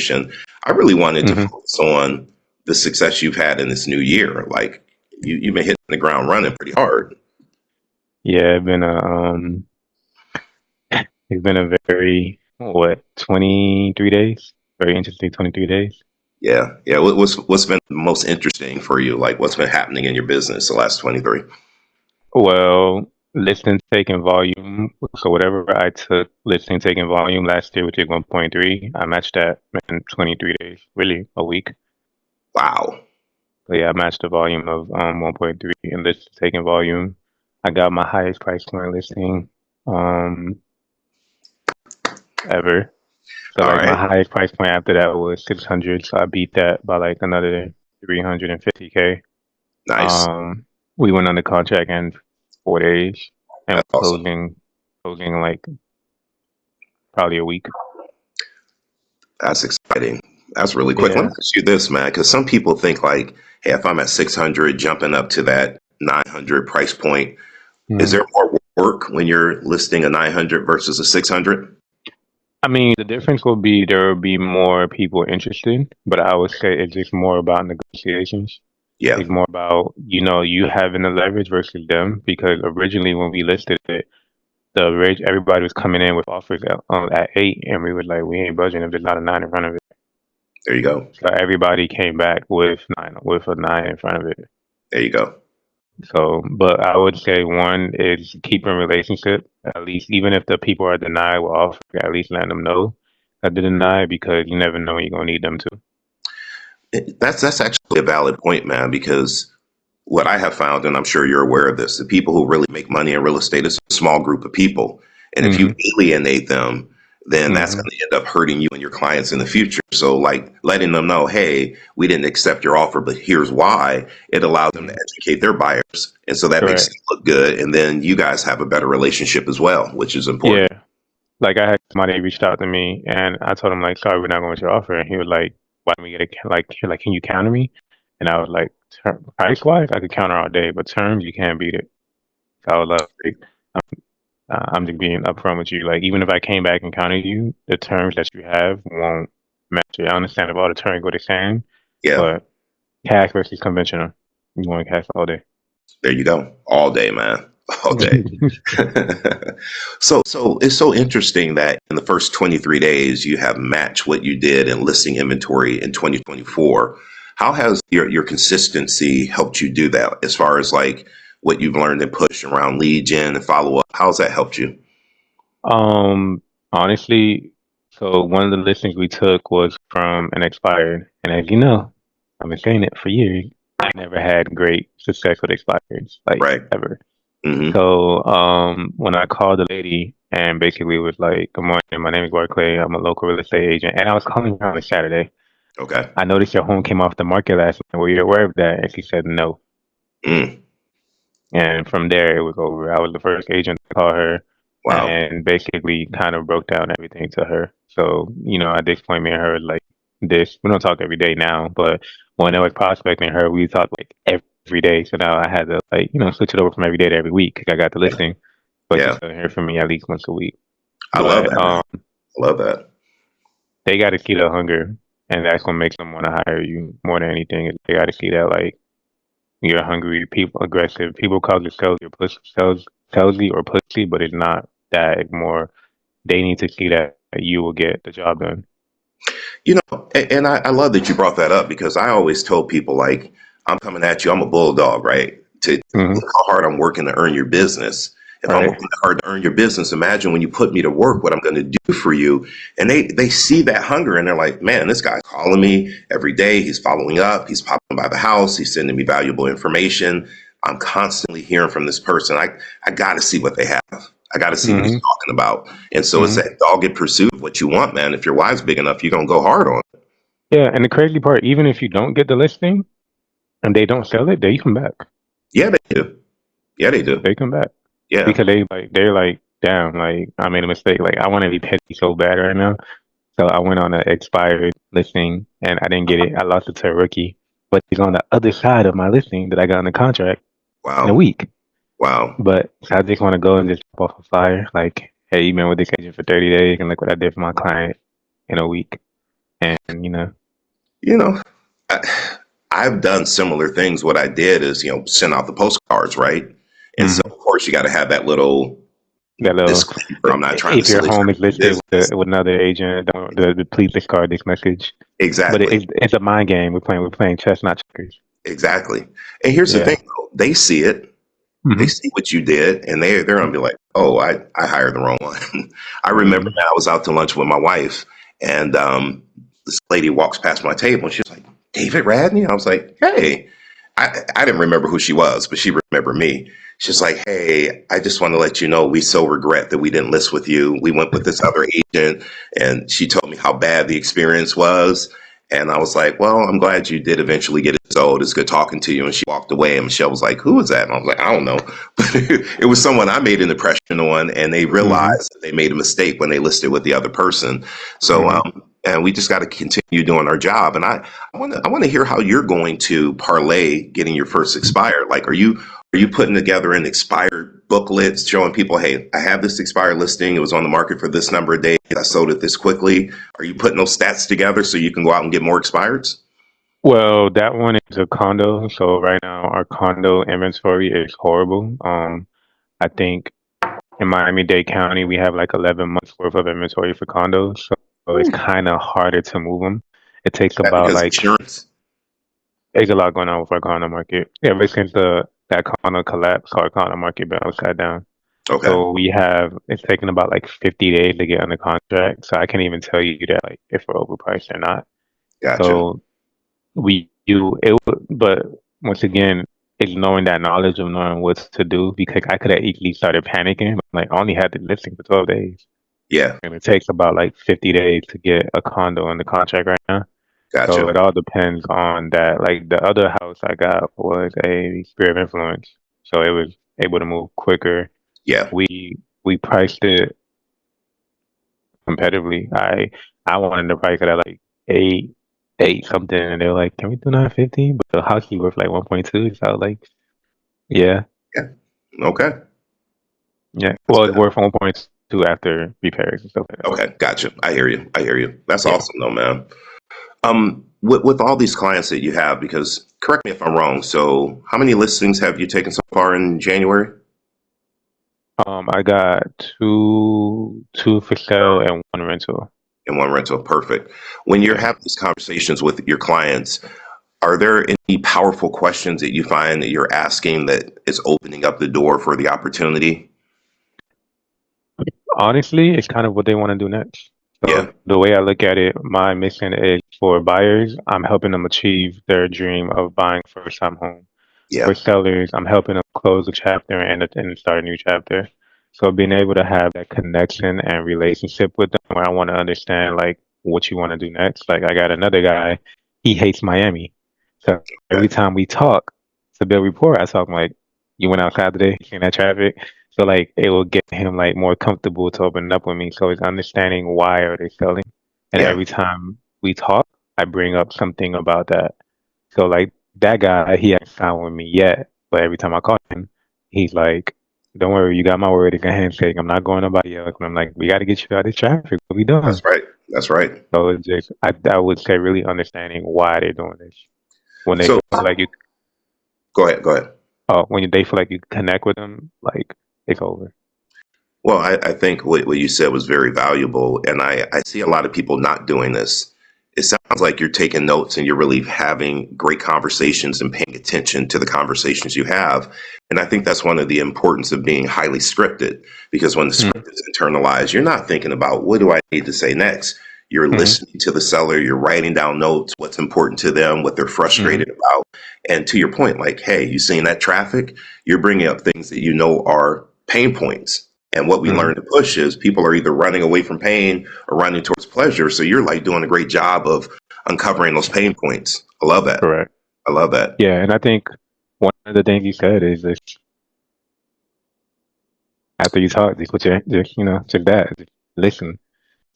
conversation, I really wanted to Hmm. focus on the success you've had in this new year. Like you've been hitting the ground running pretty hard. Yeah, it's been a very, what, 23 days? Very interesting 23 days. Yeah, yeah. What's been most interesting for you? Like what's been happening in your business the last 23? Well, listening, taking volume. So whatever I took listening, taking volume last year, which is 1.3, I matched that in 23 days, really a week. Wow. So yeah, I matched the volume of 1.3 and listening, taking volume. I got my highest price point listing um ever. So All like my right. highest price point after that was 600. So I beat that by like another 350K. Nice. Um, we went under contract in 4 days and That's awesome. closing like probably a week. That's exciting. That's really quick. Let me Yeah. ask you this, man, because some people think like, hey, if I'm at 600, jumping up to that 900 price point, is Mhm. there more work when you're listing a 900 versus a 600? I mean, the difference will be there will be more people interested, but I would say it's just more about negotiations. Yeah. It's more about, you having the leverage versus them because originally when we listed it, the rate everybody was coming in with offers at 8 and we were like, we ain't budging if there's not a 9 in front of it. There you go. So everybody came back with a 9 in front of it. There you go. So, but I would say one is keeping relationship, at least even if the people are denied will offer, at least letting them know that they're denied because you never know when you're gonna need them to. That's actually a valid point, man, because what I have found, and I'm sure you're aware of this, the people who really make money in real estate is a small group of people. And if you Hmm. alienate them, then that's Hmm. going to end up hurting you and your clients in the future. So, like letting them know, hey, we didn't accept your offer, but here's why, it allows them to Hmm. educate their buyers. And so that makes Correct. them look good. And then you guys have a better relationship as well, which is Yeah. important. Like I had somebody reached out to me and I told him like, sorry, we're not going with your offer. And he was like, why don't we get like, can you counter me? And I was like, price wise, I could counter all day, but terms, you can't beat it. So I was like, I'm just being upfront with you. Like, even if I came back and counted you, the terms that you have won't match it. I understand if all the terms go the same, Yeah, but cash versus conventional, you want cash all day. there you go. All day, man. All day. So it's so interesting that in the first 23 days you have matched what you did in listing inventory in 2024. How has your consistency helped you do that as far as like what you've learned and push around lead gen and follow up? How's that helped you? Honestly, so one of the listings we took was from an expired, and as you know, I've been saying it for years. I never had great success with expireds, like Right. ever. Hmm. So, when I called the lady and basically was like, "Good morning, my name is Barclay. I'm a local real estate agent," and I was calling her on a Saturday. Okay. I noticed your home came off the market last night. Were you aware of that? And she said no. Mm. And from there, it was over. I was the first agent to call her Wow. and basically kind of broke down everything to her. So, at this point, me and her, like this, we don't talk every day now, but when I was prospecting her, we talked like every day. So now I had to like, switch it over from every day to every week because I got the listing, but you Yeah. still hear from me at least once a week. I love But that, man. I love that. they got to see the hunger, and that's what makes them want to hire you more than anything. Is they got to see that like you're hungry, people aggressive. People call it salesy or pussy, but it's not that. It's more they need to see that you will get the job done. And I love that you brought that up because I always tell people like I'm coming at you, I'm a bulldog, right? To Hmm. look how hard I'm working to earn your business. If I'm Right. working hard to earn your business, imagine when you put me to work, what I'm going to do for you. And they see that hunger and they're like, man, this guy's calling me every day. He's following up. He's popping by the house. He's sending me valuable information. I'm constantly hearing from this person. I got to see what they have. I got to see what he's Hmm. talking about. And so it's Hmm. that dogged pursuit of what you want, man. If your why's big enough, you're going to go hard on it. Yeah, and the crazy part, even if you don't get the listing and they don't sell it, they come back. Yeah, they do. Yeah, they do. They come back Yeah. because they're like, damn, like I made a mistake. Like I want to be petty so bad right now, so I went on an expired listing and I didn't get it. I lost it to a rookie, but he's on the other side of my listing that I got on the contract in a Wow. week. Wow. But I just want to go and just pop off a flyer, like, hey, you've been with this agent for 30 days, and look what I did for my client in a week. And You know, I, I've done similar things. What I did is, send out the postcards, right? And so, mhm, of course, you got to have that little that little, disclaimer. I'm not trying to if your solicit home is your listed business. with another agent, don't, please discard this message. But Exactly. it's a mind game. We're playing chess, not checkers. Exactly. And here's the Yeah. thing, though. They see it. They Hmm. see what you did, and they're gonna be like, "Oh, I hired the wrong one." I remember, Hmm. man, I was out to lunch with my wife, and this lady walks past my table, and she was like, "David Radney." I was like, "Hey." I didn't remember who she was, but she remembered me. She's like, "Hey, I just want to let you know we so regret that we didn't list with you. We went with this other agent," and she told me how bad the experience was. And I was like, "Well, I'm glad you did eventually get it sold. It's good talking to you." And she walked away, and Michelle was like, "Who is that?" And I was like, "I don't know," but it was someone I made an impression on, and they Hmm. realized that they made a mistake when they listed with the other person. So, Hmm. and we just got to continue doing our job. And I want to hear how you're going to parlay getting your first expired. Like, are you putting together an expired booklet showing people, hey, I have this expired listing. It was on the market for this number of days. I sold it this quickly. Are you putting those stats together so you can go out and get more expireds? Well, that one is a condo. So right now our condo inventory is horrible. I think in Miami-Dade County we have like 11 months worth of inventory for condos. So it's Ooh, kind of harder to move them. It takes that about because like insurance. there's a lot going on with our condo market. Yeah, ever since the that condo collapse, our condo market been upside down. Okay, So it's taken about like 50 days to get under contract. So I can't even tell you that like if we're overpriced or not. gotcha. So we do it, but once again, it's knowing that knowledge of knowing what to do because I could have easily started panicking. Like I only had the listing for 12 days, Yeah, and it takes about like 50 days to get a condo under contract right now. So gotcha. it all depends on that. Like the other house I got was a sphere of influence, so it was able to move quicker. Yeah, We priced it competitively. I wanted to price it at like eight something, and they were like, "Can we do 950?" But the house is worth like 1.2. So I was like, "Yeah, yeah. Okay, yeah." that's Well, it's good. worth 1.2 after repairs and stuff like that. Okay, gotcha. I hear you. I hear you. That's Yeah. awesome, though, man. With all these clients that you have, because correct me if I'm wrong. So, how many listings have you taken so far in January? I got two for sale and one rental. In one rental, perfect. When you're Yeah. having these conversations with your clients, are there any powerful questions that you find that you're asking that is opening up the door for the opportunity? Honestly, it's kind of what they want to do next. Yeah, So the way I look at it, my mission is for buyers, I'm helping them achieve their dream of buying first time home. For yeah, sellers, I'm helping them close a chapter and start a new chapter. So being able to have that connection and relationship with them where I want to understand like what you want to do next. Like I got another guy, he hates Miami. So every okay, time we talk to build rapport, I talk like, you went outside today, you seen that traffic? So like it will get him like more comfortable to open up with me. So it's understanding why are they selling. And yeah, every time we talk, I bring up something about that. So like that guy, he hasn't signed with me yet, but every time I call him, he's like, "Don't worry, you got my word. It's a handshake. I'm not going to nobody else." And I'm like, "We got to get you out of this traffic. What we doing?" that's right. That's right. So it's just, I would say, really understanding why they're doing this. When they So, feel like you, go ahead, go ahead. when they feel like you connect with them, like it's over. Well, I think what you said was very valuable, and I see a lot of people not doing this. It sounds like you're taking notes and you're really having great conversations and paying attention to the conversations you have. And I think that's one of the importance of being highly scripted, because when the Mm-hmm. script is internalized, you're not thinking about what do I need to say next. You're Mm-hmm. listening to the seller, you're writing down notes, what's important to them, what they're Mm-hmm. frustrated about. And to your point, like, hey, you seeing that traffic? You're bringing up things that you know are pain points, and what we Mm-hmm. learn to push is people are either running away from pain or running towards pleasure. So you're like doing a great job of uncovering those pain points. I love that. Correct. I love that. Yeah, and I think one of the things you said is this: after you talk, just put your just that, just listen.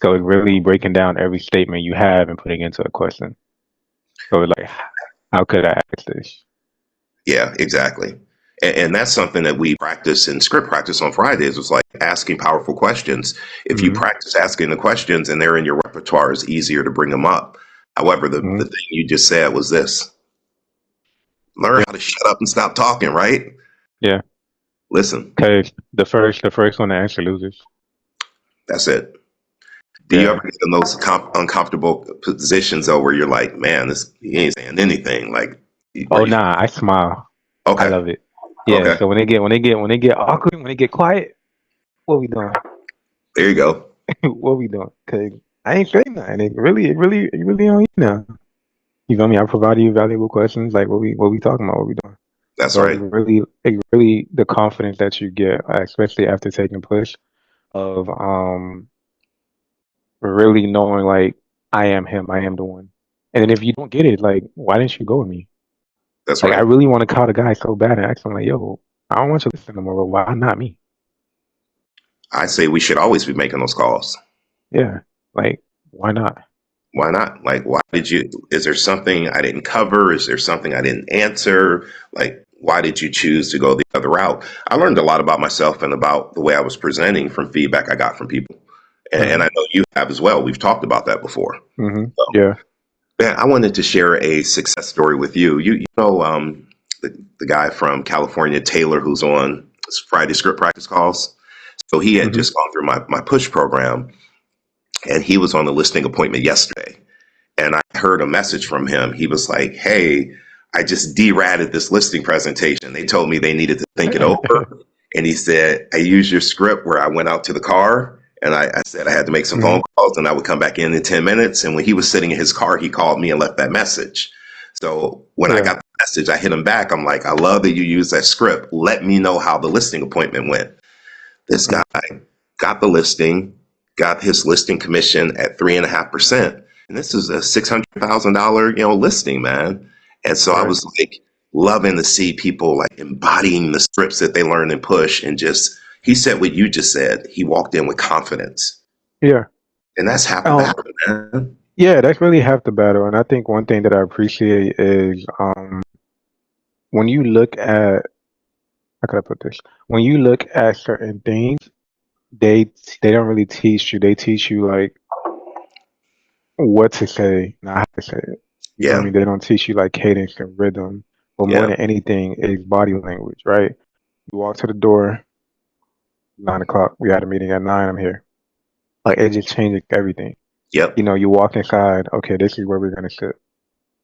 So it's really breaking down every statement you have and putting it into a question. So it's like, how could I ask this? Yeah, exactly. And that's something that we practice in script practice on Fridays. It's like asking powerful questions. If you Hmm. practice asking the questions and they're in your repertoire, it's easier to bring them up. However, the Hmm. thing you just said was this: learn Yeah. how to shut up and stop talking, right? Yeah. Listen, Because the first one to answer loses. that's it. Do you ever Yeah. get in those uncomfortable positions though, where you're like, man, this he ain't saying anything? Like, where Oh you? nah, I smile. I Okay, love it. Yeah. okay, So when they get awkward, when they get quiet, what we doing? there you go. What we doing? Cause I ain't saying nothing. It really on you now. You feel me? I provided you valuable questions. Like what we talking about? What we doing? That's So right. it really the confidence that you get, especially after taking push of really knowing like I am him, I am the one. And then if you don't get it, like why didn't you go with me? That's Like I right. really want to call the guy so bad and ask him like, yo, I don't want you to listen no more, but why not me? I say we should always be making those calls. Yeah, like why not? Why not? Like, why did you? Is there something I didn't cover? Is there something I didn't answer? Like, why did you choose to go the other route? I learned a lot about myself and about the way I was presenting from feedback I got from people. And Uh-huh. I know you have as well. We've talked about that before. Hmm. So, Yeah. man, I wanted to share a success story with you. You know, the guy from California, Taylor, who's on Friday script practice calls. So he had Hmm. just gone through my push program, and he was on the listing appointment yesterday. And I heard a message from him. He was like, "Hey, I just deratted this listing presentation. They told me they needed to think it over." And he said, "I used your script where I went out to the car and I said I had to make some Hmm. phone calls and I would come back in 10 minutes. And when he was sitting in his car, he called me and left that message. So when I Yeah. got the message, I hit him back. I'm like, I love that you used that script. Let me know how the listing appointment went. This guy Mhm. got the listing, got his listing commission at 3.5%. And this is a $600,000, listing, man. And so I Right. was like loving to see people like embodying the scripts that they learn and push and just, he said what you just said. He walked in with confidence. Yeah. And that's half the Um, battle, man. yeah, that's really half the battle. And I think one thing that I appreciate is when you look at how could I put this? When you look at certain things, they they don't really teach you. They teach you like what to say, not how to say it. You feel Yeah. me? They don't teach you like cadence and rhythm, but more Yeah. than anything is body language, right? You walk to the door, 9 o'clock. We had a meeting at 9. I'm here. Like it just changes everything. Yep. You walk inside. Okay, this is where we're gonna sit,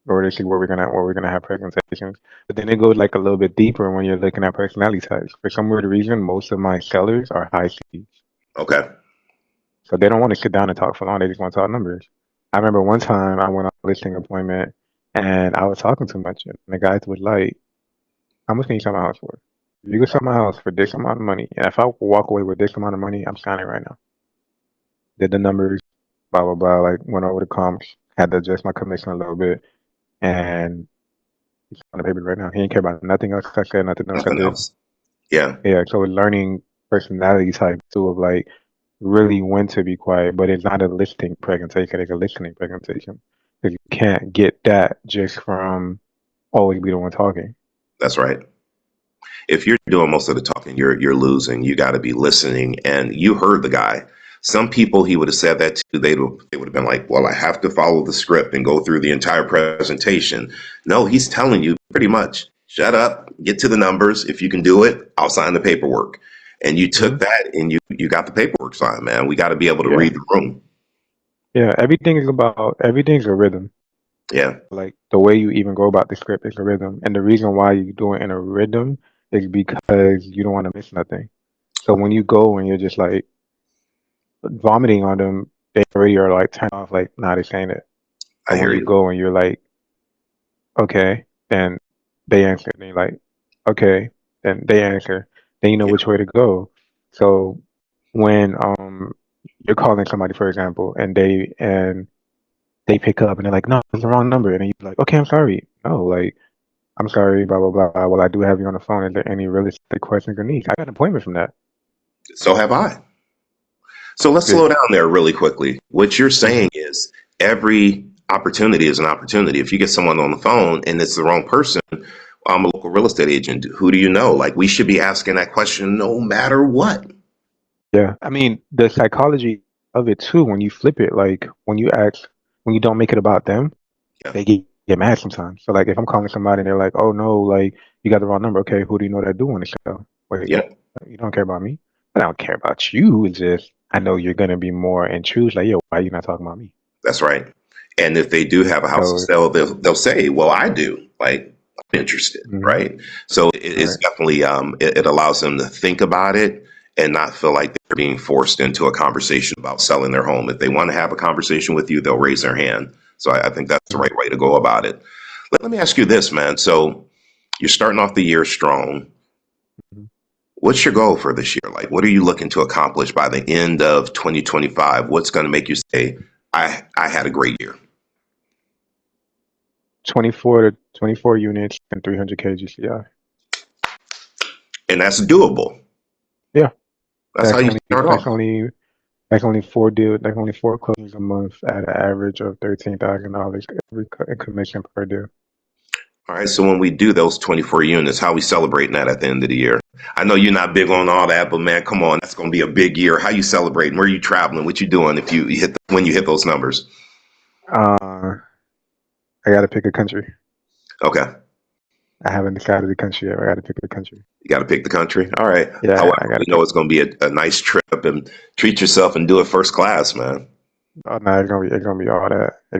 or this is where we're gonna have presentations. But then it goes like a little bit deeper when you're looking at personality types. For some weird reason, most of my sellers are high C's. Okay. So they don't want to sit down and talk for long. They just want to talk numbers. I remember one time I went on a listing appointment and I was talking too much. And the guy was like, how much can you sell my house for? If you can sell my house for this amount of money, and if I walk away with this amount of money, I'm signing right now. Did the numbers, blah, blah, blah, like went over the comps, had to adjust my commission a little bit. And he's on the paper right now. He didn't care about nothing else I said, nothing else I Nothing did. else. Yeah. Yeah, so learning personality type too of like really when to be quiet, but it's not a listing presentation, it's a listening presentation. Because you can't get that just from always be the one talking. That's right. If you're doing most of the talking, you're losing. You got to be listening. And you heard the guy. Some people he would have said that to. They would have been like, "Well, I have to follow the script and go through the entire presentation." No, he's telling you pretty much, shut up, get to the numbers. If you can do it, I'll sign the paperwork. And you Hmm. took that and you got the paperwork signed, man. We got to be able to Yeah. read the room. Yeah. Everything's a rhythm. Yeah, Like the way you even go about the script is a rhythm. And the reason why you do it in a rhythm is because you don't want to miss nothing. So when you go and you're just like vomiting on them, they already are like turned off, like, nah, they're saying it. I But when hear you you. go and you're like, okay, then they answer. And you're like, okay, then they answer. Then you know Yeah, which way to go. So when you're calling somebody, for example, and they pick up and they're like, no, it's the wrong number, and then you're like, okay, I'm sorry. No, like I'm sorry, blah blah blah. Well, I do have you on the phone. Is there any realistic questions or needs? I got an appointment from that. so have I. So let's Good. slow down there really quickly. What you're Hmm. saying is every opportunity is an opportunity. If you get someone on the phone and it's the wrong person, I'm a local real estate agent. Who do you know? Like, we should be asking that question no matter what. Yeah. I mean, the psychology of it too, when you flip it, like when you don't make it about them, Yeah. they get mad sometimes. So like if I'm calling somebody and they're like, "Oh no, like you got the wrong number." Okay, who do you know that do want to sell? Wait, Yeah. you don't care about me? I don't care about you. It's just I know you're gonna be more intrigued. Like, yo, why are you not talking about me? That's right. And if they do have a house to So, sell, they'll say, "Well, I do. Like, I'm interested." mhm, Right. So it's right. definitely it allows them to think about it and not feel like they're being forced into a conversation about selling their home. If they want to have a conversation with you, they'll raise their hand. So I think that's the Mhm, right way to go about it. Let me ask you this, man. So you're starting off the year strong. mhm. What's your goal for this year? Like, what are you looking to accomplish by the end of 2025? What's going to make you say, I had a great year? 24 units and 300 kg. And that's doable. Yeah, That's how that's you only start that's off. only that's only that's only four closings a month at an average of $13,000 every commission per deal. All right. So when we do those 24 units, how we celebrating that at the end of the year? I know you're not big on all that, but man, come on, that's going to be a big year. How you celebrating? Where are you traveling? What you doing if you hit when you hit those numbers? Uh, I gotta pick a country. Okay. I haven't decided the country yet. I gotta pick a country. You got to pick the country. All right. Yeah, However, I gotta we know pick. it's going to be a nice trip and treat yourself and do it first class, man. Oh no, it's gonna be all that. Yeah.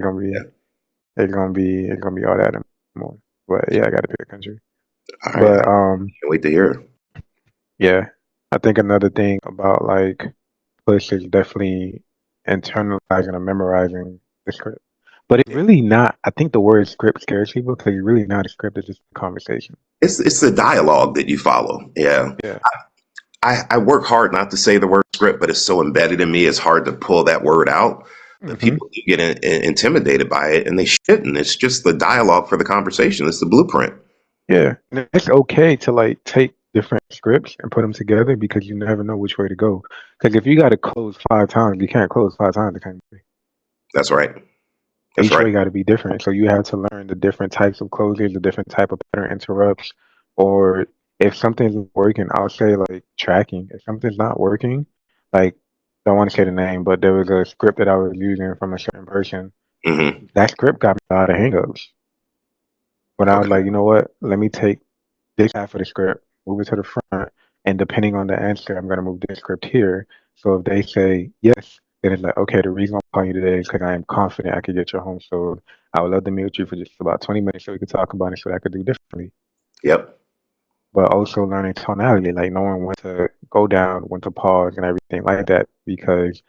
It's gonna be all that and more. But yeah, I gotta pick a country. All right. I But can't wait to hear. yeah, I think another thing about like push is definitely internalizing or memorizing the script. But it's Yeah. really not. I think the word script scares people because it's really not a script. It's just a conversation. It's the dialogue that you follow. Yeah. Yeah. I work hard not to say the word script, but it's so embedded in me, it's hard to pull that word out. But Hmm. people do get intimidated by it, and they shouldn't. It's just the dialogue for the conversation. It's the blueprint. Yeah. And it's okay to like take different scripts and put them together because you never know which way to go. Because if you got to close 5 times, you can't close 5 times the same way. That's right. That's Each right. way got to be different. So you have to learn the different types of closers, the different type of pattern interrupts, or if something's working, I'll say like tracking. If something's not working, like don't want to say the name, but there was a script that I was using from a certain person. Hmm. That script got me a lot of hangups. But I was Okay. like, you know what? Let me take this half of the script, move it to the front, and depending on the answer, I'm gonna move this script here. So if they say yes, then it's like, okay, the reason I'm calling you today is because I am confident I could get your home sold. I would love to meet with you for just about 20 minutes so we could talk about it so that I could do differently. Yep. But also learning tonality, like knowing when to go down, when to pause, and everything like that, because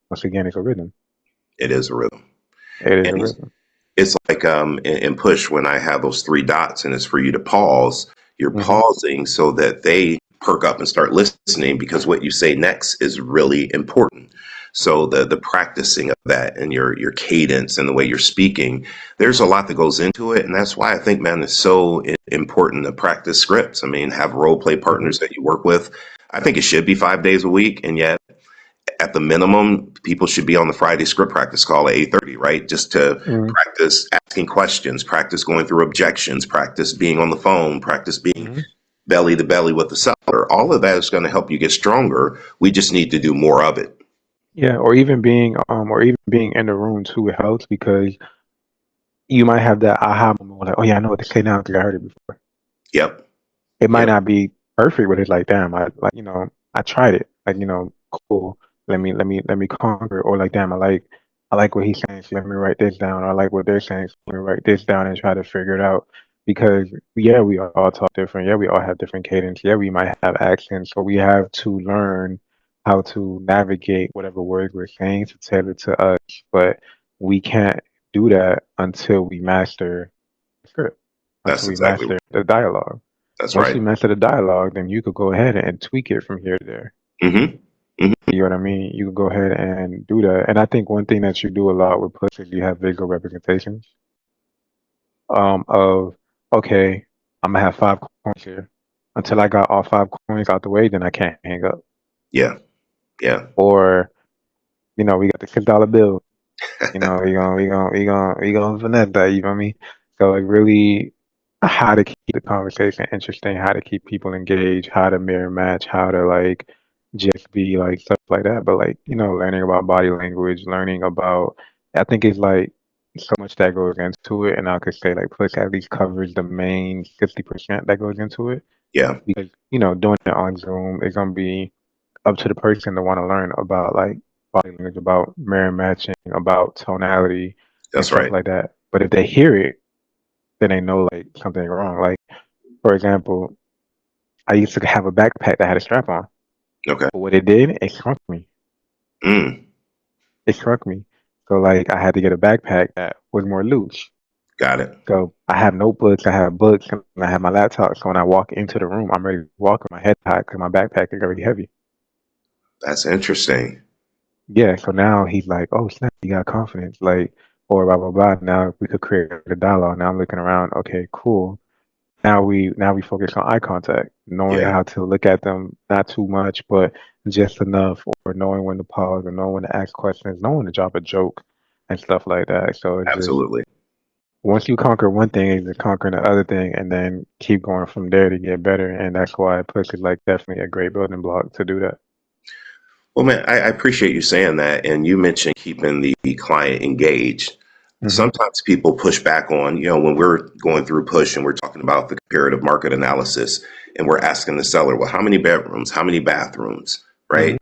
once again, it's a rhythm. It is a rhythm. It is And a rhythm. it's like in push when I have those three dots and it's for you to pause, you're Hmm. pausing so that they perk up and start listening because what you say next is really important. So the practicing of that and your cadence and the way you're speaking, there's a lot that goes into it. And that's why I think, man, it's so important to practice scripts. I mean, have role play Hmm. partners that you work with. I think it should be 5 days a week. And yet at the minimum, people should be on the Friday script practice call at 8:30, right? Just to Hmm. practice asking questions, practice going through objections, practice being on the phone, practice being Hmm. belly to belly with the seller. All of that is going to help you get stronger. We just need to do more of it. Yeah, or even being in the room too helps because you might have that aha moment like, oh yeah, I know what to say now because I heard it before. Yep. It might Yep. not be perfect, but it's like, damn, I like, I tried it. Like, cool. Let me conquer. Or like, damn, I like what he's saying. So let me write this down. Or I like what they're saying. So let me write this down and try to figure it out. Because yeah, we all talk different. Yeah, we all have different cadence. Yeah, we might have accents. So we have to learn how to navigate whatever words we're saying to tailor to us. But we can't do that until we master the script, until That's we exactly master right. the dialogue. That's Once right. you master the dialogue, then you could go ahead and tweak it from here to there. Hmm. Hmm. You know what I mean? You could go ahead and do that. And I think one thing that you do a lot with push is you have visual representations of, okay, I'm gonna have 5 coins here. Until I got all 5 coins out the way, then I can't hang up. Yeah. Yeah. Or, we got the $6 bill. We gonna finesse that, you know what I mean? So like really how to keep the conversation interesting, how to keep people engaged, how to mirror match, how to like just be like stuff like that. But like, learning about body language, learning about, I think it's like so much that goes into it. And I could say like Push at least covers the main 50% that goes into it. Yeah, Because, doing it on Zoom is gonna be up to the person to want to learn about like body language, about mirror matching, about tonality and that's stuff right. like that. But if they hear it, then they know like something wrong. Like for example, I used to have a backpack that had a strap on. Okay. But what it did, it shrunk me. Mm, It shrunk me. So like I had to get a backpack that was more loose. got it. So I have notebooks, I have books, and I have my laptop. So when I walk into the room, I'm ready to walk with my head high because my backpack is already heavy. That's interesting. Yeah. So now he's like, "Oh snap, you got confidence." Like, or blah blah blah. Now we could create a dialogue. Now I'm looking around. Okay, cool. Now we focus on eye contact, knowing Yeah, how to look at them, not too much, but just enough, or knowing when to pause, or knowing when to ask questions, knowing when to drop a joke and stuff like that. So it's just absolutely. once you conquer one thing, it's conquering the other thing, and then keep going from there to get better. And that's why Push is like definitely a great building block to do that. Well, man, I appreciate you saying that. And you mentioned keeping the client engaged. Hmm. Sometimes people push back on, when we're going through push and we're talking about the comparative market analysis and we're asking the seller, well, how many bedrooms, how many bathrooms, right? Hmm.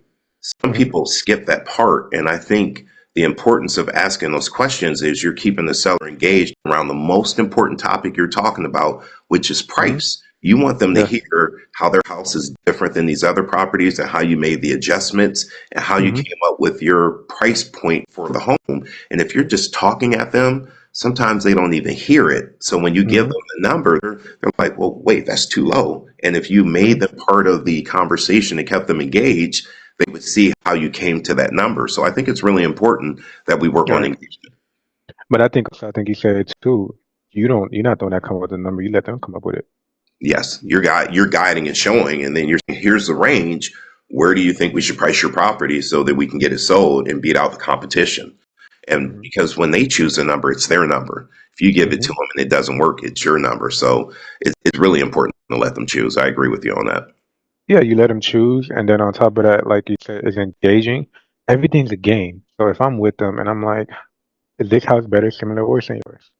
Some Hmm. people skip that part. And I think the importance of asking those questions is you're keeping the seller engaged around the most important topic you're talking about, which is Hmm. price. You want them to Yes. hear how their house is different than these other properties and how you made the adjustments and how you Hmm. came up with your price point for the home. And if you're just talking at them, sometimes they don't even hear it. So when you give Hmm. them the number, they're like, well, wait, that's too low. And if you Hmm. made them part of the conversation and kept them engaged, they would see how you came to that number. So I think it's really important that we work on Right. engagement. But I think you said it too. You're not the one that come up with the number. You let them come up with it. Yes, you're guiding and showing, and then you're saying, here's the range. Where do you think we should price your property so that we can get it sold and beat out the competition? And Hmm. because when they choose a number, it's their number. If you give it to Hmm. them and it doesn't work, it's your number. So it's really important to let them choose. I agree with you on that. Yeah, you let them choose, and then on top of that, like you said, is engaging. Everything's a game. So if I'm with them and I'm like, is this house better, similar, or worse than yours?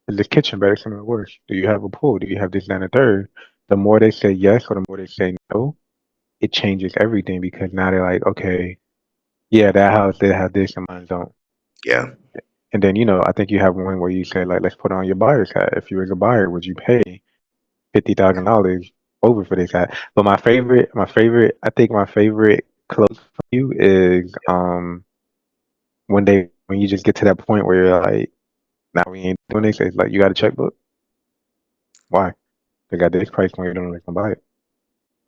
Is this kitchen better, similar, or worse? Do you have a pool? Do you have this, that, and the third? The more they say yes or the more they say no, it changes everything because now they're like, okay, yeah, that house they have this and mine don't. Yeah, And then, I think you have one where you say like, let's put on your buyer's hat. If you was a buyer, would you pay $50,000 over for this hat? But I think my favorite close for you is when you just get to that point where you're like, now we ain't doing this. It's like you got a checkbook. Why? They got this price point. You don't really gonna buy it.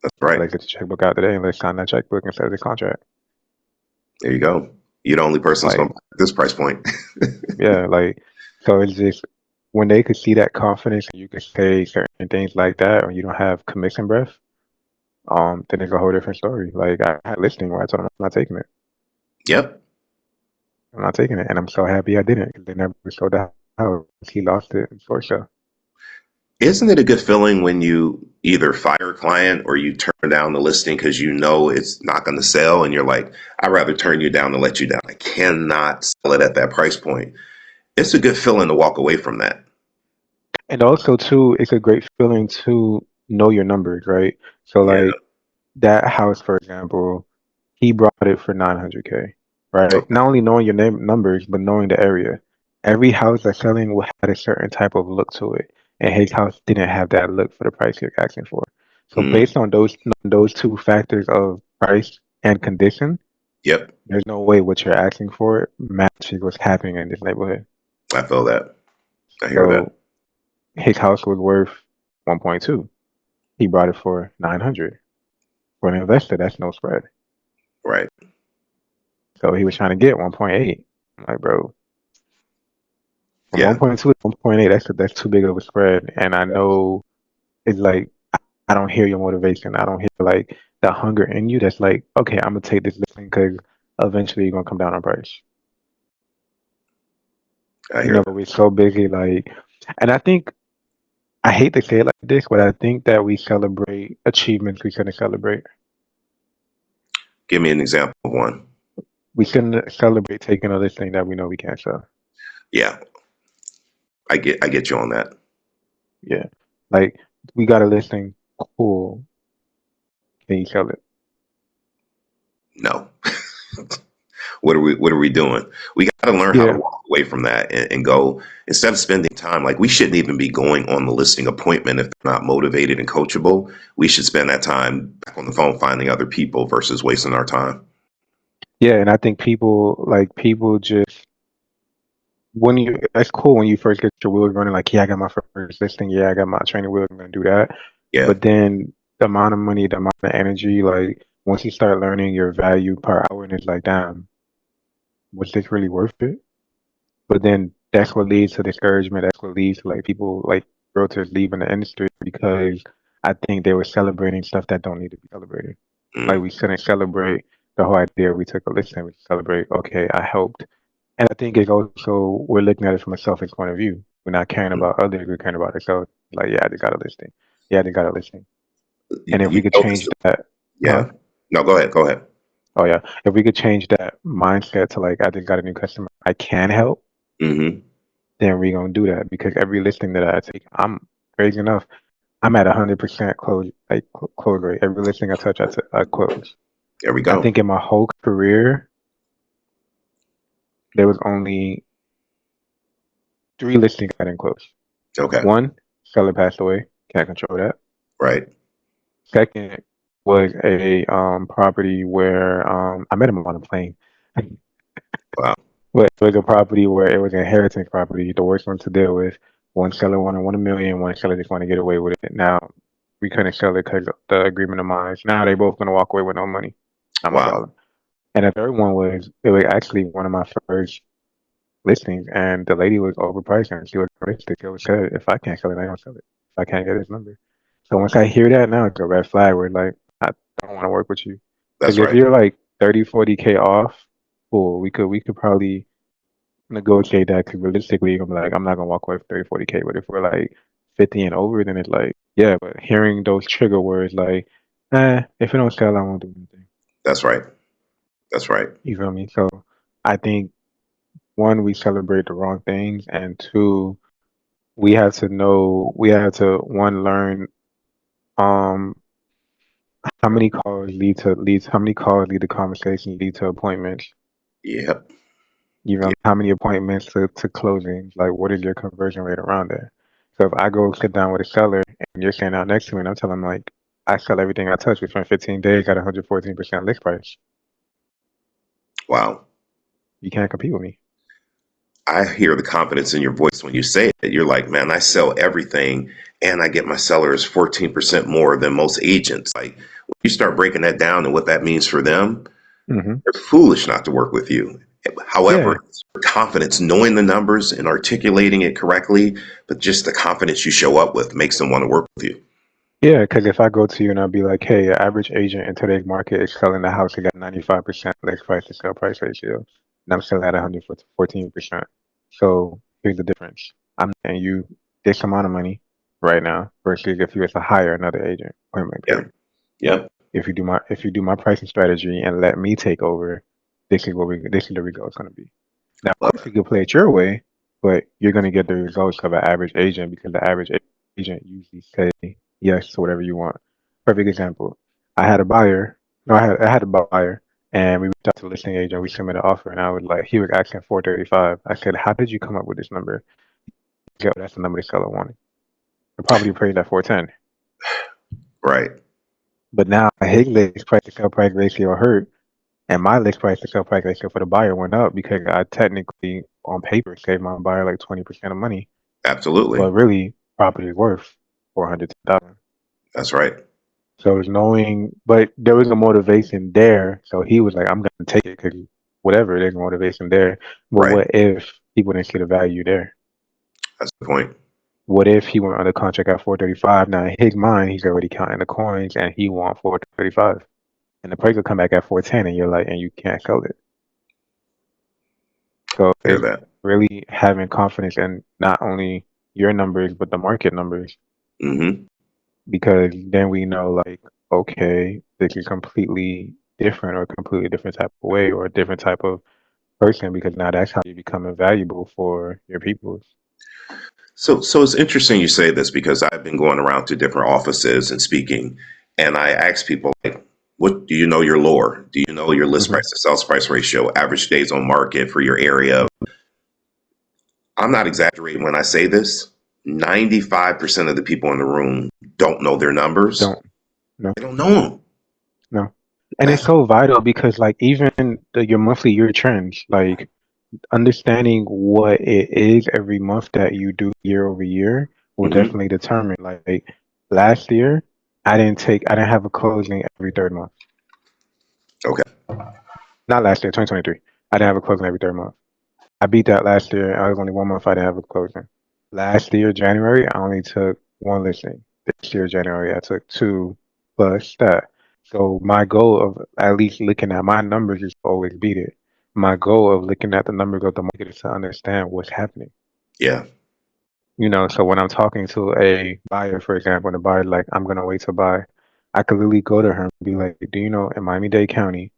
that's right. Let's get the checkbook out today and let's sign that checkbook instead of the contract. There you go. You're the only person that's going Like, to buy at this price point. yeah, like so it's just when they could see that confidence and you could say certain things like that, or you don't have commission breath. Then it's a whole different story. Like I had a listing where I told him I'm not taking it. Yep. I'm not taking it, and I'm so happy I didn't because they never sold the house. He lost it in short sale. Isn't it a good feeling when you either fire a client or you turn down the listing because you know it's not going to sell and you're like, I'd rather turn you down than let you down. I cannot sell it at that price point. It's a good feeling to walk away from that. And also too, it's a great feeling to know your numbers, right? So Yeah. like that house, for example, he brought it for 900K, right? Okay. Not only knowing your name numbers, but knowing the area. Every house that's selling will have a certain type of look to it, and his house didn't have that look for the price you're asking for. So Mm, based on those two factors of price and condition, yep. there's no way what you're asking for matches what's happening in this neighborhood. I feel that. I hear that. So his house was worth 1.2. He brought it for 900. For an investor, that's no spread. Right. So he was trying to get 1.8. I'm like, bro, from Yeah. 1.2 to 1.8, that's too big of a spread. And I know it's like I don't hear your motivation. I don't hear like the hunger in you. That's like, okay, I'm gonna take this listing because eventually you're gonna come down on price. I hear that. But we're so busy, like, and I think I hate to say it like this, but I think that we celebrate achievements we shouldn't celebrate. Give me an example of one. We shouldn't celebrate taking a listing that we know we can't sell. Yeah, I get you on that. Yeah. Like, we got a listing, cool. Can you sell it? No. What are we doing? We got to learn how to Yeah. walk away from that and go, instead of spending time, like we shouldn't even be going on the listing appointment if they're not motivated and coachable. We should spend that time back on the phone finding other people versus wasting our time. Yeah, and I think people just when you that's cool when you first get your wheels running, like, yeah, I got my first listing, yeah, I got my training wheels, I'm gonna do that. Yeah. But then the amount of money, the amount of energy, like once you start learning your value per hour and it's like, damn, was this really worth it? But then that's what leads to discouragement. That's what leads to like people like realtors leaving the industry because I think they were celebrating stuff that don't need to be celebrated. Like Mm, we shouldn't celebrate the whole idea we took a listing. We celebrate, okay, I helped. And I think it's also we're looking at it from a selfish point of view. We're not caring mm. about others, we're caring about ourselves. Like, yeah, I just got a listing. Yeah, I just got a listing. You, And if you we could know this. change that, huh? Yeah. No, go ahead. Go ahead. Oh yeah. If we could change that mindset to like I just got a new customer, I can help, Hmm. then we're gonna do that because every listing that I take, I'm crazy enough, I'm at 100% close, like close rate. Every listing I touch, I close. There we I go. think in my whole career, there was only 3 listings I didn't close. Okay. One, seller passed away. Can't control that. Right. Second was a property where I met him on a plane. Wow. But it was a property where it was an inheritance property, the worst one to deal with. One seller wanted 1 million, one seller just wanted to get away with it. Now we couldn't sell it because of the agreement of mine. Now they both gonna walk away with no money. Not my Wow. problem. And the third one was it was actually one of my first listings, and the lady was overpriced and she was realistic. It was said if I can't sell it, I don't sell it. If I can't get his number. So once I hear that now, it's a red flag. Where like I don't want to work with you because That's if right. you're like 30, 40K off, cool, we could probably negotiate that because realistically, I'm like, I'm not gonna walk away with 30, 40K. But if we're like 50 and over, then it's like, yeah. But hearing those trigger words like, if it don't sell, I won't do anything. That's right. That's right. You feel me? So I think one, we celebrate the wrong things, and two, we have to one learn um how many calls lead to conversations, lead to appointments. Yep. You know, Yeah. how many appointments to closings? Like, what is your conversion rate around there? So if I go sit down with a seller and you're standing out next to me and I'm telling them like I sell everything I touch within 15 days at 114% list price, Wow. you can't compete with me. I hear the confidence in your voice when you say it. You're like, man, I sell everything and I get my sellers 14% more than most agents. Like when you start breaking that down and what that means for them, Hmm. they're foolish not to work with you. Yeah, However, it's your confidence, knowing the numbers and articulating it correctly, but just the confidence you show up with makes them want to work with you. yeah. Because if I go to you and I'll be like, hey, your average agent in today's market is selling the house at 95% list price to sell price ratio, and I'm selling at 114%. So here's the difference. I'm paying you this amount of money right now versus if you was to hire another agent, point blank Yeah. period. Yep. If you do my pricing strategy and let me take over, this is the result it's gonna be. Now, of Love course, it. you can play it your way, but you're gonna get the results of an average agent because the average agent usually say yes to whatever you want. Perfect example. I had a buyer. No, I had a buyer, and we reached out to the listing agent. We submitted an offer, and I was like, he was asking 435. I said, how did you come up with this number? Yo, that's the number the seller wanted. The property appraised at 410. Right. But now his list price to sell price ratio hurt. And my list price to sell price ratio for the buyer went up because I technically, on paper, saved my buyer like 20% of money. Absolutely. But really, property is worth 400,000. That's right. So it's knowing, but there was a motivation there. So he was like, I'm going to take it because whatever, there's motivation there. But Right. what if people didn't see the value there? That's the point. What if he went under contract at 435? Now, in his mind, he's already counting the coins and he wants 435. And the price will come back at 410 and you're like, and you can't sell it. So Hear it's that. really having confidence in not only your numbers but the market numbers. Hmm. because then we know like, okay, this is completely different or completely different type of way or a different type of person because now that's how you become invaluable for your peoples. So it's interesting you say this because I've been going around to different offices and speaking, and I ask people like, "What do you know your lore? Do you know your list Hmm. price to sales price ratio, average days on market for your area?" I'm not exaggerating when I say this. 95% of the people in the room don't know their numbers. Don't no They don't know them. no, and it's That's so vital because like even your monthly year trends, like understanding what it is every month that you do year over year will hmm definitely determine. Like last year, I didn't have a closing every third month. okay. Not last year, 2023. I didn't have a closing every third month. I beat that last year. I was only 1 month I didn't have a closing. Last year, January, I only took one listing. This year, January, I took two plus that. So my goal of at least looking at my numbers is to always beat it. My goal of looking at the numbers of the market is to understand what's happening. Yeah. So when I'm talking to a buyer, for example, and the buyer's like, I'm gonna wait to buy, I could literally go to her and be like, do you know in Miami-Dade County,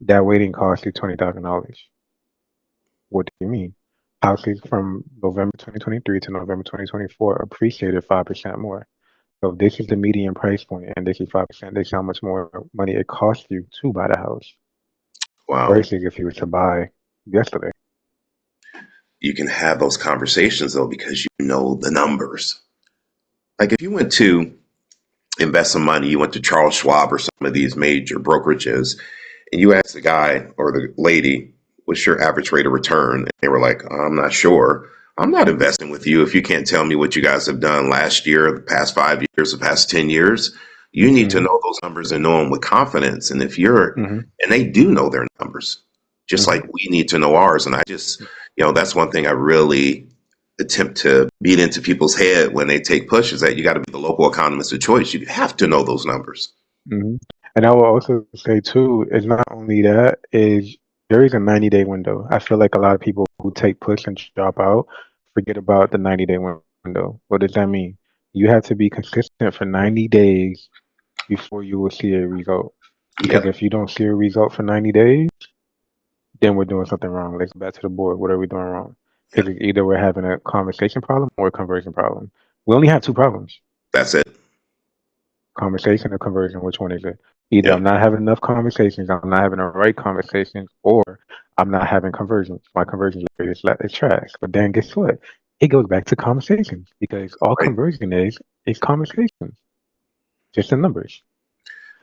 that waiting cost you $20,000? What do you mean? Houses from November 2023 to November 2024 appreciated 5% more. So this is the median price point, and this is 5%. This is how much more money it costs you to buy the house Wow. versus if you were to buy yesterday. You can have those conversations though because you know the numbers. Like if you went to invest some money, you went to Charles Schwab or some of these major brokerages, and you asked the guy or the lady, what's your average rate of return? And they were like, I'm not sure. I'm not investing with you if you can't tell me what you guys have done last year, the past 5 years, the past 10 years. You need to Hmm. know those numbers and know them with confidence. And if you're, Hmm. and they do know their numbers, just Hmm. like we need to know ours. And I just, that's one thing I really attempt to beat into people's head when they take push is that you got to be the local economist of choice. You have to know those numbers. Hmm. And I will also say too, it's not only that, is there is a 90-day window. I feel like a lot of people who take push and drop out forget about the 90-day window. What does that mean? You have to be consistent for 90 days before you will see a result. Because Yep, if you don't see a result for 90 days, then we're doing something wrong. Let's go back to the board. What are we doing wrong? yep, Because either we're having a conversation problem or a conversion problem. We only have two problems. that's it. Conversation or conversion, which one is it? Either I'm Yep, not having enough conversations, I'm not having the right conversations, or I'm not having conversions. My conversion rate is trash. But then guess what? It goes back to conversations because all right. conversion is conversations, just the numbers.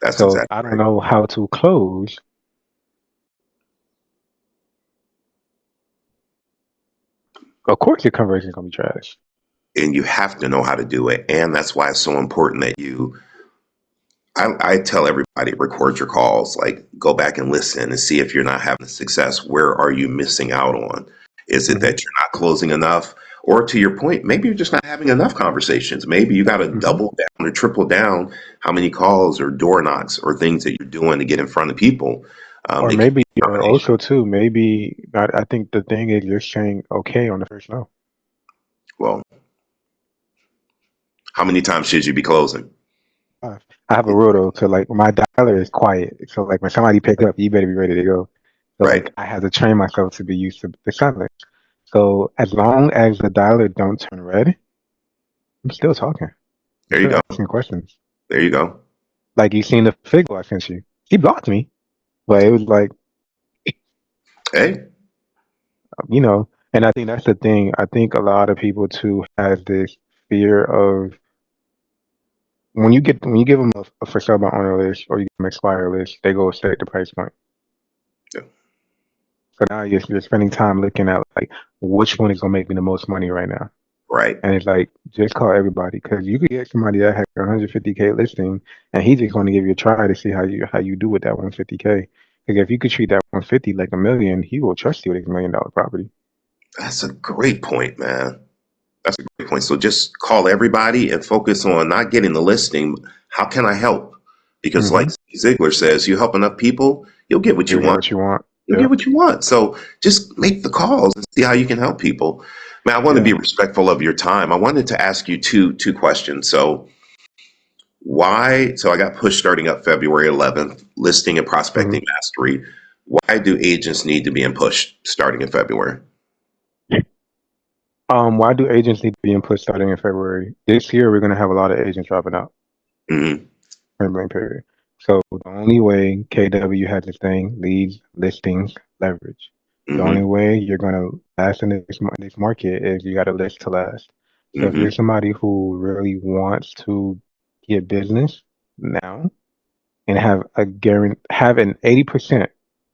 That's So if exactly I don't right. know how to close, of course your conversion is gonna be trash. And you have to know how to do it. And that's why it's so important that I tell everybody, record your calls, like go back and listen and see if you're not having success. Where are you missing out on? Is it Hmm. that you're not closing enough? Or to your point, maybe you're just not having enough conversations. Maybe you got to Hmm. double down or triple down how many calls or door knocks or things that you're doing to get in front of people. Or It could be maybe, a or combination. also too, maybe I think the thing is you're saying okay on the first no. Well, how many times should you be closing? I have a rule though to like my dialer is quiet. So like when somebody pick up, you better be ready to go. So Right. like I have to train myself to be used to the silence. So as long as the dialer don't turn red, I'm still talking. I'm There you still go. asking questions. There you go. Like you seen the figure I sent you. He blocked me, but it was like, Hey, and I think that's the thing. I think a lot of people too has this fear of when you give them a for sale by owner list or you give them expire list, they go straight to price point. yeah, So now you're spending time looking at like which one is gonna make me the most money right now. right. And it's like just call everybody because you could get somebody that has a 150K listing and he's just going to give you a try to see how you do with that 150K. Because if you could treat that 150 like a million, he will trust you with his $1 million property. That's a great point, man. That's a great point. So just call everybody and focus on not getting the listing. How can I help? Because like Mm-hmm. Ziegler says, you help enough people, you'll get what you You'll get want. what you want. You'll get Yep. what you want. So just make the calls and see how you can help people. Man, I want to be Yeah. respectful of your time. I wanted to ask you two questions. So why? So I got pushed starting up February 11th, listing and hmm prospecting mastery. Why do agents need to be in push starting in February? Why do agents need to be input starting in February? This year, we're going to have a lot of agents dropping out, Hmm. point blank period. So the only way KW has this thing, leads, listings, leverage. The only Hmm. way you're going to last in this market is you got to list to last. So if you're Hmm. somebody who really wants to get business now and have an 80%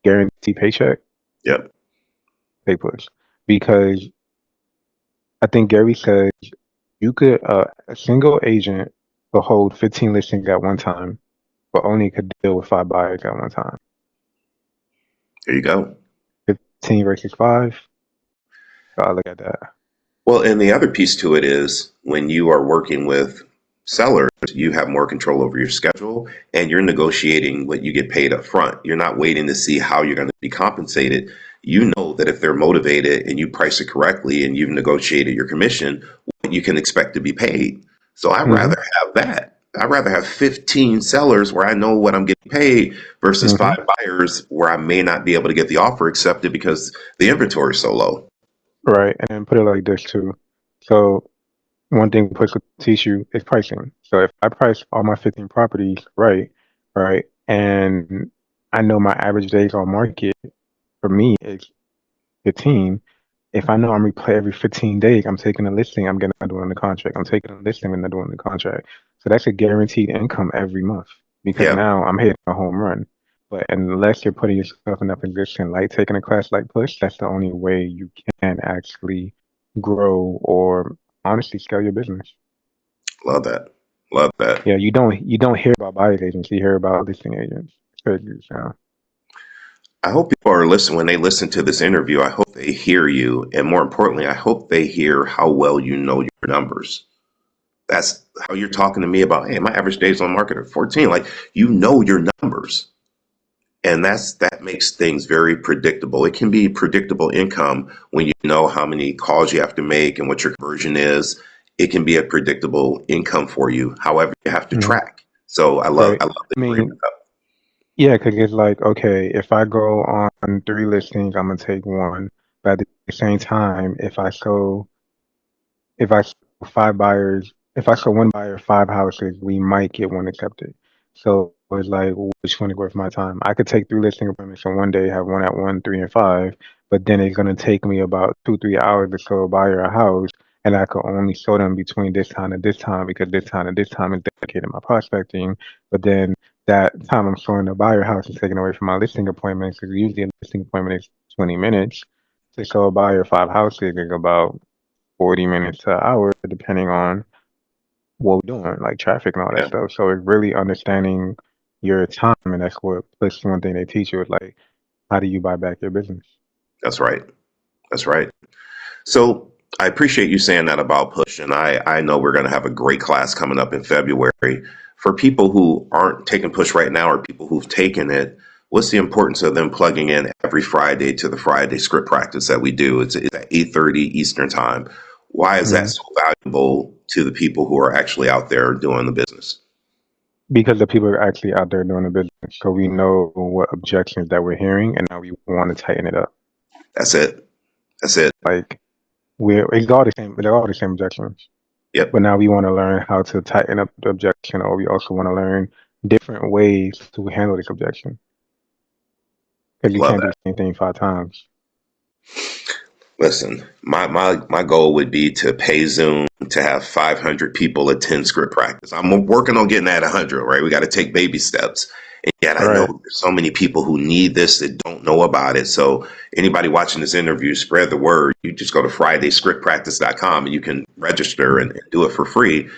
guaranteed paycheck, Yep. they push. Because I think Gary said you could a single agent could hold 15 listings at one time, but only could deal with 5 buyers at one time. There you go. 15 versus 5. I look at that. Well, and the other piece to it is when you are working with sellers, you have more control over your schedule and you're negotiating what you get paid up front. You're not waiting to see how you're going to be compensated. You know that if they're motivated and you price it correctly and you've negotiated your commission, what you can expect to be paid. So I'd hmm rather have that. I'd rather have 15 sellers where I know what I'm getting paid versus hmm 5 buyers where I may not be able to get the offer accepted because the inventory is so low. Right, and put it like this too. So one thing Push will teach you is pricing. So if I price all my 15 properties right, and I know my average days on market for me is 15. If I know I'm replay every 15 days, I'm taking a listing, I'm getting doing the contract. I'm taking a listing and then doing the contract. So that's a guaranteed income every month because Yeah, now I'm hitting a home run. But unless you're putting yourself in a position like taking a class like Push, that's the only way you can actually grow or honestly scale your business. love that. Love that. Yeah, you don't hear about buyer's agents, you hear about listing agents. It's crazy, so. I hope people are listening when they listen to this interview. I hope they hear you. And more importantly, I hope they hear how well you know your numbers. That's how you're talking to me about, hey, my average days on market are 14. Like, you know your numbers. And that makes things very predictable. It can be predictable income when you know how many calls you have to make and what your conversion is. It can be a predictable income for you. However, you have to Mhm. track. So I love Right. I love that I you bring mean, that up. yeah, because it's like, okay, if I go on 3 listings, I'm gonna take one. But at the same time, if I sell 5 buyers, if I sell one buyer 5 houses, we might get one accepted. So it's like, which one is worth my time? I could take 3 listing appointments and one day have one at 1, 3, and 5, but then it's gonna take me about 2, 3 hours to sell a buyer a house, and I could only sell them between this time and this time because this time and this time is dedicated to my prospecting. But then that time I'm showing the buyer house is taken away from my listing appointments because usually a listing appointment is 20 minutes. To show a buyer 5 houses is about 40 minutes to an hour, depending on what we're doing, like traffic and all that Yeah, stuff. So it's really understanding your time, and that's what plus one thing they teach you is like, how do you buy back your business? that's right. That's right. So I appreciate you saying that about push. And I know we're going to have a great class coming up in February. For people who aren't taking push right now or people who've taken it, what's the importance of them plugging in every Friday to the Friday script practice that we do? It's at 8:30 Eastern time. Why is that Mhm. so valuable to the people who are actually out there doing the business? Because the people are actually out there doing the business, so we know what objections that we're hearing, and now we want to tighten it up. That's it. That's it. Like they're all the same objections, Yep. but now we want to learn how to tighten up the objection, or we also want to learn different ways to handle this objection because you Love can't do that. the same thing 5 times. Listen, my goal would be to pay Zoom to have 500 people attend script practice. I'm working on getting that 100, right? We got to take baby steps. And yet I know Right. there's so many people who need this that don't know about it. So anybody watching this interview, spread the word. You just go to fridayscriptpractice.com and you can register and do it for free.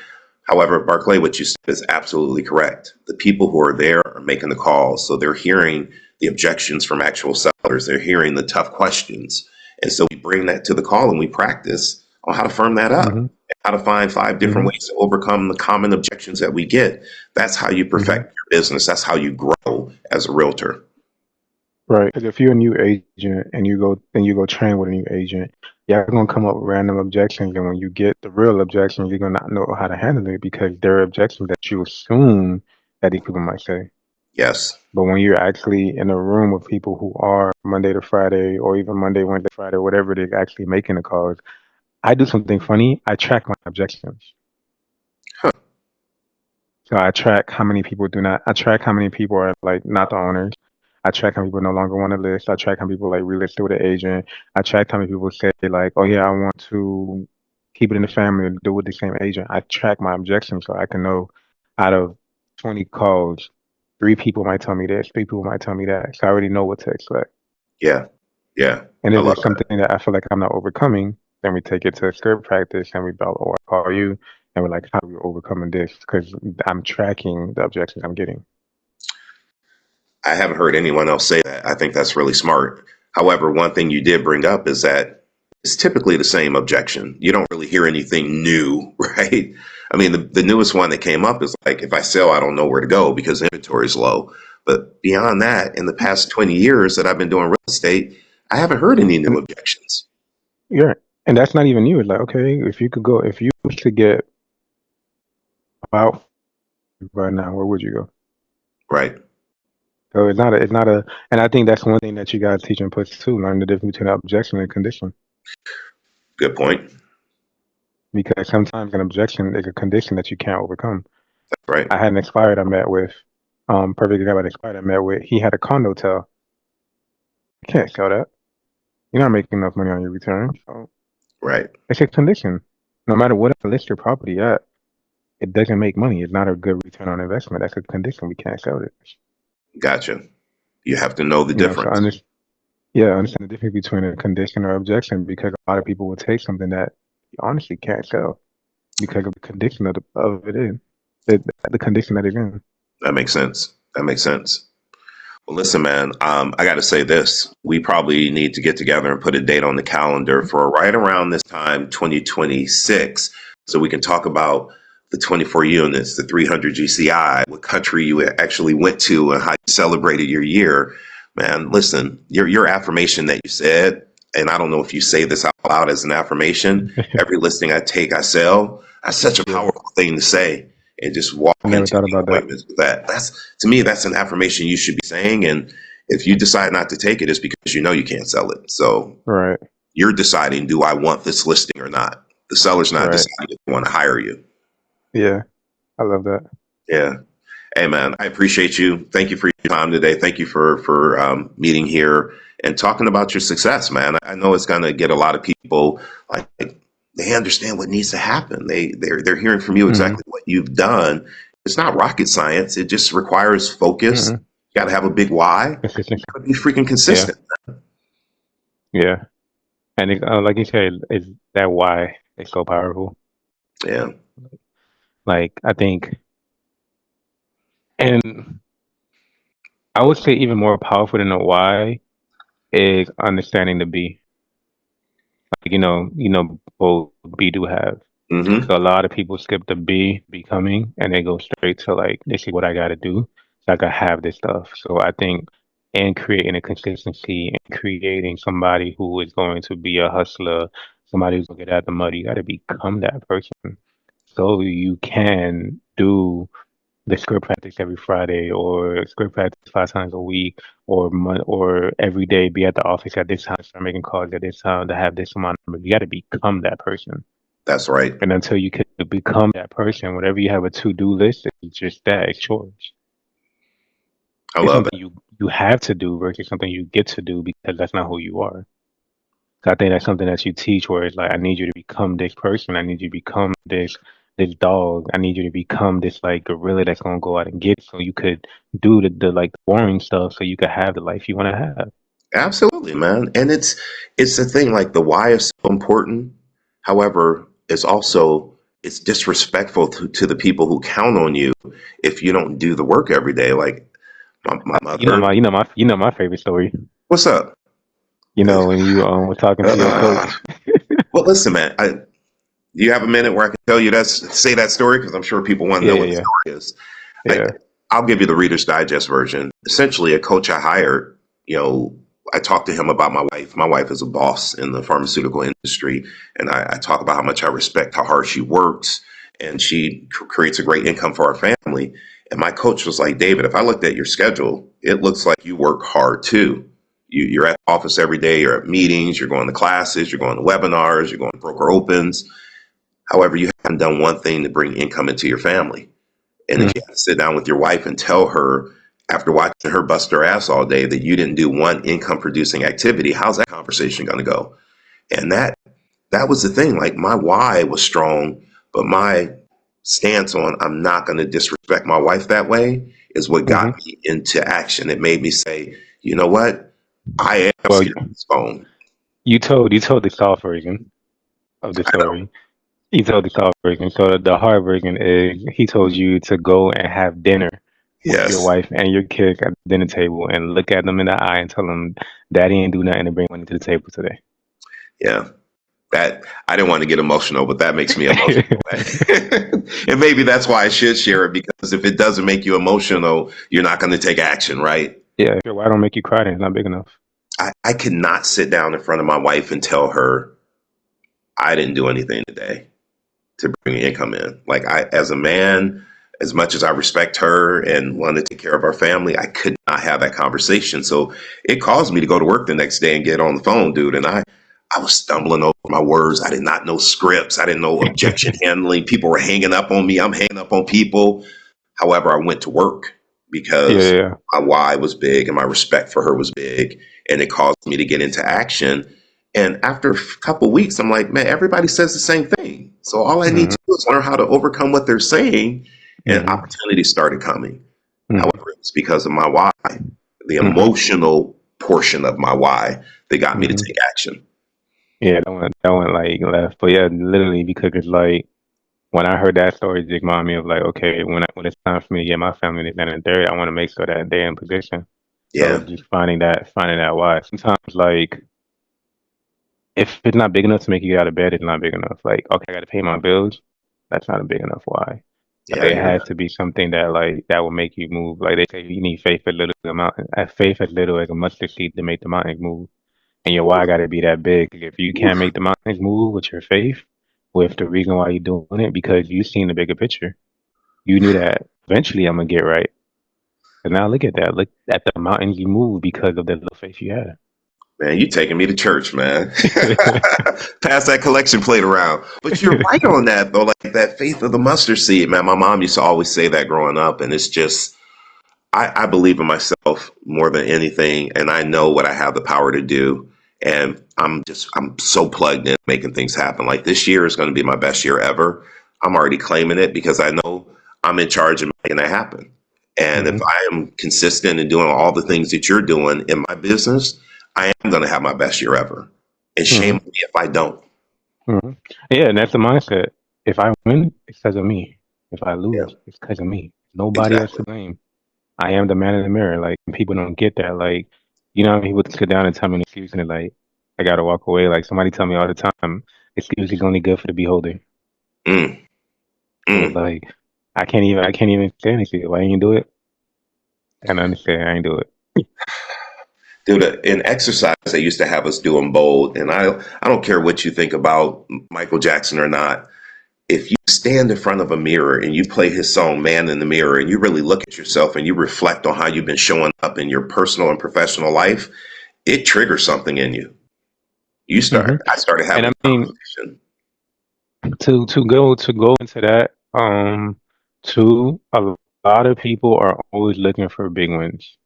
However, Barclay, what you said is absolutely correct. The people who are there are making the calls. So they're hearing the objections from actual sellers. They're hearing the tough questions. And so we bring that to the call and we practice on how to firm that up, hmm and how to find 5 different hmm ways to overcome the common objections that we get. That's how you hmm perfect your business. That's how you grow as a realtor. Right. Because if you're a new agent and you go train with a new agent, you're gonna come up with random objections, and when you get the real objections, you're gonna not know how to handle it because they're objections that you assume that these people might say. Yes. But when you're actually in a room with people who are Monday to Friday, or even Monday, Wednesday, Friday, whatever it is, actually making the calls, I do something funny. I track my objections. Huh. So I track how many people do not. I track how many people are like not the owners. I track how many people no longer want to list. I track how many people like relist with an agent. I track how many people say like, oh yeah, I want to keep it in the family and do with the same agent. I track my objections so I can know out of 20 calls, 3 people might tell me this, 3 people might tell me that. So I already know what to expect. Yeah. Yeah. And I if love there's that. something that I feel like I'm not overcoming, then we take it to a script practice and we belt or I call you and we're like, how are we overcoming this? Because I'm tracking the objections I'm getting. I haven't heard anyone else say that. I think that's really smart. However, one thing you did bring up is that it's typically the same objection. You don't really hear anything new, right? I mean, the newest one that came up is like, if I sell, I don't know where to go because inventory is low. But beyond that, in the past 20 years that I've been doing real estate, I haven't heard any new And objections, yeah, and that's not even you. It's like, okay, if you was to get about right now, where would you go? right? So and I think that's one thing that you guys teach in push too, learn the difference between objection and condition. Good point. Because sometimes an objection is a condition that you can't overcome. Right. I had an expired I met with, perfect example, an expired I met with, he had a condo tell. You can't sell that. You're not making enough money on your return. So Right. it's a condition. No matter what I list your property at, it doesn't make money. It's not a good return on investment. That's a condition. We can't sell it. Gotcha. You have to know the So difference. understand the difference between a condition or objection because a lot of people will take something that you honestly can't sell because of the condition of it in the condition that it's in. That makes sense. That makes sense. Well, listen, man, I got to say this. We probably need to get together and put a date on the calendar for right around this time, 2026, so we can talk about the 24 units, the 300 GCI, what country you actually went to, and how you celebrated your year. Man, listen, your affirmation that you said, and I don't know if you say this out loud as an affirmation, every listing I take, I sell. That's such a Yeah, powerful thing to say and just walk I never into thought the about that. appointments with that. That's to me, that's an affirmation you should be saying. And if you decide not to take it, it's because you know you can't sell it. So Right, you're deciding, do I want this listing or not? The seller's not right. deciding if they want to hire you. Yeah, I love that. Yeah. Hey man, I appreciate you. Thank you for your time today. Thank you for meeting here and talking about your success, man. I know it's gonna get a lot of people like they understand what needs to happen. They're hearing from you Hmm. exactly what you've done. It's not rocket science. It just requires focus. Hmm. You got to have a big why. You Consistency. got to be freaking Yeah, consistent. yeah. And like you said, is that why it's so powerful? Yeah, Like I think, and I would say even more powerful than the why is understanding the B. Like, both B do have. hmm, So a lot of people skip the B, becoming, and they go straight to like, this is what I got to do. So I can have this stuff. So I think in creating a consistency and creating somebody who is going to be a hustler, somebody who's going to get out the mud, you got to become that person. So you can do the script practice every Friday or script practice 5 times a week or every day be at the office at this time, start making calls at this time to have this amount of, you got to become that person. that's right. And until you can become that person, whatever you have a to-do list, it's just that, it's chores. I It's love it. something you have to do versus something you get to do because that's not who you are. So I think that's something that you teach where it's like, I need you to become this person. I need you to become this dog. I need you to become this like gorilla that's gonna go out and get so you could do the like boring stuff so you could have the life you want to have. Absolutely, man. And it's the thing. Like the why is so important. However, it's disrespectful to the people who count on you if you don't do the work every day. Like my mother. You know my favorite story. What's up? When you were talking to your Uh, coach. well, listen, man. Do you have a minute where I can tell you say that story? Because I'm sure people want to Yeah, know yeah, what the yeah, story is. I, yeah. I'll give you the Reader's Digest version. Essentially, a coach I hired, you know, I talked to him about my wife. My wife is a boss in the pharmaceutical industry, and I talk about how much I respect how hard she works, and she creates a great income for our family. And my coach was like, David, if I looked at your schedule, it looks like you work hard too. You're at the office every day, you're at meetings, you're going to classes, you're going to webinars, you're going to broker opens. However, you haven't done one thing to bring income into your family. And if Mhm. you have to sit down with your wife and tell her after watching her bust her ass all day that you didn't do one income producing activity, how's that conversation going to go? And that was the thing. Like my why was strong, but my stance on I'm not going to disrespect my wife that way is what got Mhm. me into action. It made me say, you know what? I am Well, scared of this phone. you told the soft version of the I know. story. You told the soft version. So the hard version is he told you to go and have dinner with your Yes. wife and your kids at the dinner table and look at them in the eye and tell them, "Daddy ain't do nothing to bring money to the table today." Yeah. That I didn't want to get emotional, but that makes me emotional. And maybe that's why I should share it because if it doesn't make you emotional, you're not going to take action, right? Yeah, why don't make you cry? Then it's not big enough. I cannot sit down in front of my wife and tell her I didn't do anything today to bring income in. Like as a man, as much as I respect her and want to take care of our family, I could not have that conversation. So it caused me to go to work the next day and get on the phone, dude. And I was stumbling over my words. I did not know scripts. I didn't know objection handling. People were hanging up on me. I'm hanging up on people. However, I went to work Yeah, because yeah. my why was big and my respect for her was big. And it caused me to get into action. And after a couple weeks, I'm like, man, everybody says the same thing. So all I need Hmm. to do is learn how to overcome what they're saying. And Hmm. opportunities started coming. Hmm. However, it's because of my why, the Hmm. emotional portion of my why that got me to Hmm. take action. Yeah, that one like left. But yeah, literally because it's like when I heard that story, it just reminded me of like, okay, when it's time for me to get my family to and third, I want to make sure that they're in position. So Yeah. just finding that why. Sometimes like if it's not big enough to make you get out of bed, it's not big enough. Like, okay, I got to pay my bills. That's not a big enough why. Yeah, I Like, it hear has that. to be something that like that will make you move. Like they say, you need faith as little as a mountain, faith as little as a mustard seed to make the mountains move. And your why got to be that big. If you can't Oof. make the mountains move with your faith, with the reason why you're doing it, because you seen the bigger picture. You knew that eventually I'm gonna get right. And now look at that. Look at the mountains you move because of the little faith you had. Man, you taking me to church, man. Pass that collection plate around. But you're right on that, though. Like that faith of the mustard seed, man. My mom used to always say that growing up. And it's just, I believe in myself more than anything, and I know what I have the power to do. And I'm so plugged in making things happen. Like this year is going to be my best year ever. I'm already claiming it because I know I'm in charge of making that happen. And if Hmm. I am consistent in doing all the things that you're doing in my business, I am going to have my best year ever. And shame Hmm. on me if I don't. Hmm. Yeah, and that's the mindset. If I win, it's because of me. If I Yeah, lose, it's because of me. Nobody else exactly. to blame. I am the man in the mirror. Like people don't get that. Like, you know, people sit down and tell me an excuse and they're like, I gotta walk away. Like somebody tell me all the time, excuse is only good for the beholder. Mm, So it's mm. like I can't even say anything. Why you didn't do it? And I understand I ain't do it. Dude, in exercise, they used to have us doing bold, and I don't care what you think about Michael Jackson or not. If you stand in front of a mirror and you play his song "Man in the Mirror" and you really look at yourself and you reflect on how you've been showing up in your personal and professional life, it triggers something in you. Hmm. I started And having I a mean, conversation. to go into that, too, a lot of people are always looking for big wins.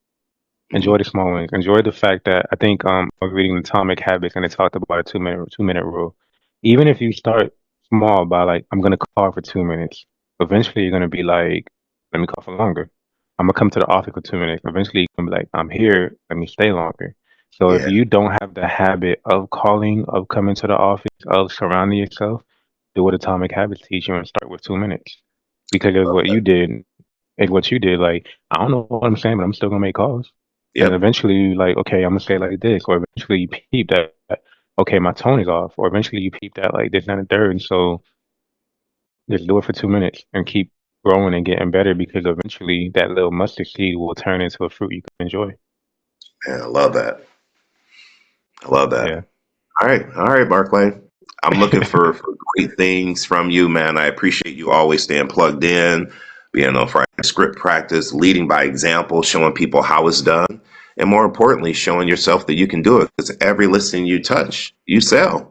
Mm, Enjoy the small wins. Enjoy the fact that I think I was reading Atomic Habits and it talked about a two minute rule. Even if you start small by like I'm gonna call for 2 minutes, eventually you're gonna be like, let me call for longer. I'm gonna come to the office for 2 minutes. Eventually you're gonna be like, I'm here, let me stay longer. So if yeah, you don't have the habit of calling, of coming to the office, of surrounding yourself, do what Atomic Habits teach you and start with 2 minutes. Because of love what you that. did, and what you did, like I don't know what I'm saying, but I'm still gonna make calls. And Yep. eventually, you like, okay, I'm gonna say it like this, or eventually you peep that, okay, my tone is off, or eventually you peep that like this, and the third. And so just do it for 2 minutes and keep growing and getting better because eventually that little mustard seed will turn into a fruit you can enjoy. Man, I love that. I love that. Yeah. All right, Barclay. I'm looking for great things from you, man. I appreciate you always staying plugged in, being on Friday script practice, leading by example, showing people how it's done, and more importantly, showing yourself that you can do it. Because every listing you touch, you sell.